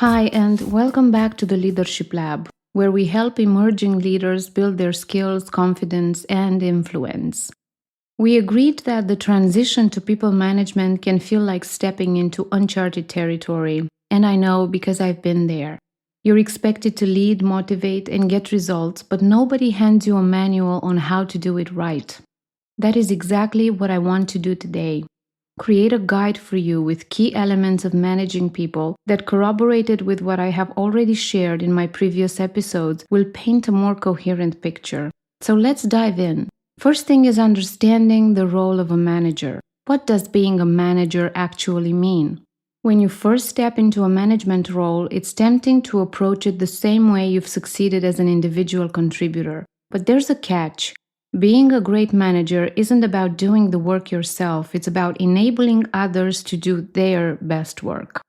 Hi, and welcome back to the Leadership Lab, where we help emerging leaders build their skills, confidence, and influence. We agreed that the transition to people management can feel like stepping into uncharted territory, and I know because I've been there. You're expected to lead, motivate, and get results, but nobody hands you a manual on how to do it right. That is exactly what I want to do today. Create a guide for you with key elements of managing people that, corroborated with what I have already shared in my previous episodes, will paint a more coherent picture. So let's dive in. First thing is understanding the role of a manager. What does being a manager actually mean? When you first step into a management role, it's tempting to approach it the same way you've succeeded as an individual contributor. But there's a catch. Being a great manager isn't about doing the work yourself, it's about enabling others to do their best work.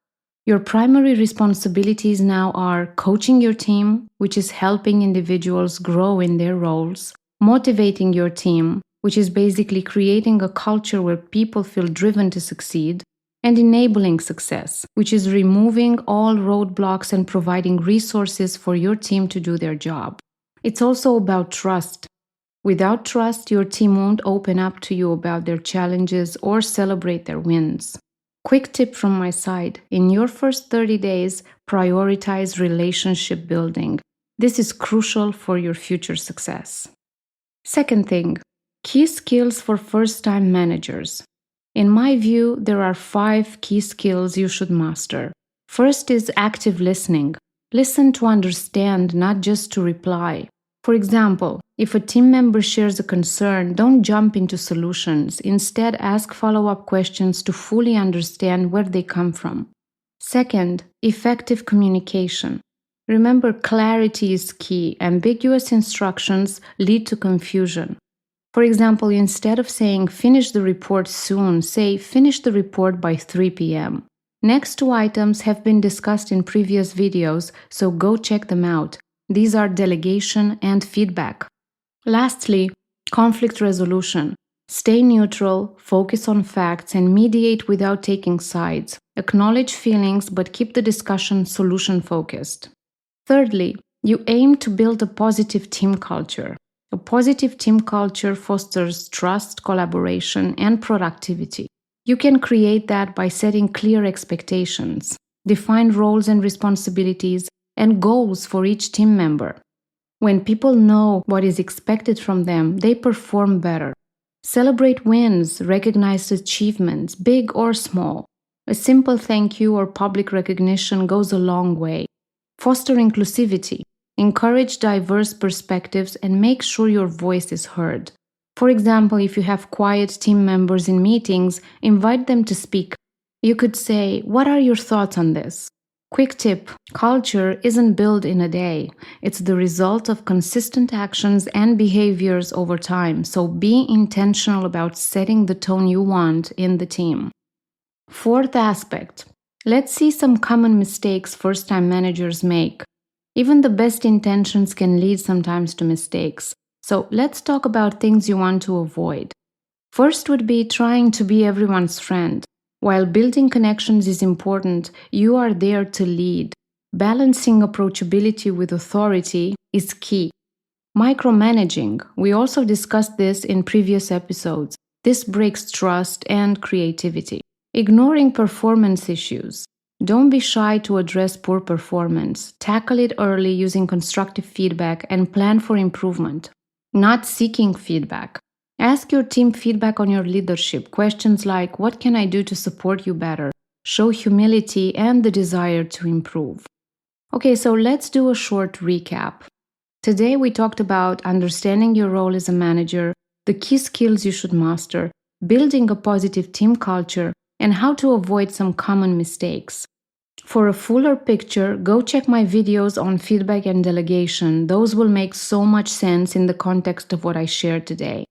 Your primary responsibilities now are coaching your team, which is helping individuals grow in their roles, motivating your team, which is basically creating a culture where people feel driven to succeed, and enabling success, which is removing all roadblocks and providing resources for your team to do their job. It's also about trust. Without trust, your team won't open up to you about their challenges or celebrate their wins. Quick tip from my side: in your first 30 days, prioritize relationship building. This is crucial for your future success. Second thing, key skills for first-time managers. In my view, there are 5 key skills you should master. First is active listening. Listen to understand, not just to reply. For example, if a team member shares a concern, don't jump into solutions. Instead, ask follow-up questions to fully understand where they come from. Second, effective communication. Remember, clarity is key. Ambiguous instructions lead to confusion. For example, instead of saying finish the report soon, say finish the report by 3 p.m. Next 2 items have been discussed in previous videos, so go check them out. These are delegation and feedback. Lastly, conflict resolution. Stay neutral, focus on facts, and mediate without taking sides. Acknowledge feelings, but keep the discussion solution-focused. Thirdly, you aim to build a positive team culture. A positive team culture fosters trust, collaboration, and productivity. You can create that by setting clear expectations, define roles and responsibilities, and goals for each team member. When people know what is expected from them, they perform better. Celebrate wins, recognize achievements, big or small. A simple thank you or public recognition goes a long way. Foster inclusivity. Encourage diverse perspectives and make sure your voice is heard. For example, if you have quiet team members in meetings, invite them to speak. You could say, "What are your thoughts on this?" Quick tip: culture isn't built in a day. It's the result of consistent actions and behaviors over time, so be intentional about setting the tone you want in the team. Fourth aspect. Let's see some common mistakes first-time managers make. Even the best intentions can lead sometimes to mistakes. So let's talk about things you want to avoid. First would be trying to be everyone's friend. While building connections is important, you are there to lead. Balancing approachability with authority is key. Micromanaging. We also discussed this in previous episodes. This breaks trust and creativity. Ignoring performance issues. Don't be shy to address poor performance. Tackle it early using constructive feedback and plan for improvement. Not seeking feedback. Ask your team feedback on your leadership. Questions like, "What can I do to support you better?" show humility and the desire to improve. Okay, so let's do a short recap. Today we talked about understanding your role as a manager, the key skills you should master, building a positive team culture, and how to avoid some common mistakes. For a fuller picture, go check my videos on feedback and delegation. Those will make so much sense in the context of what I shared today.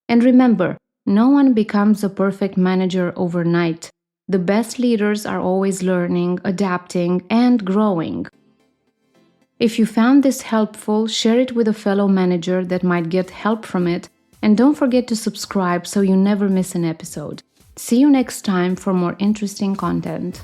And remember, no one becomes a perfect manager overnight. The best leaders are always learning, adapting, and growing. If you found this helpful, share it with a fellow manager that might get help from it, and don't forget to subscribe so you never miss an episode. See you next time for more interesting content.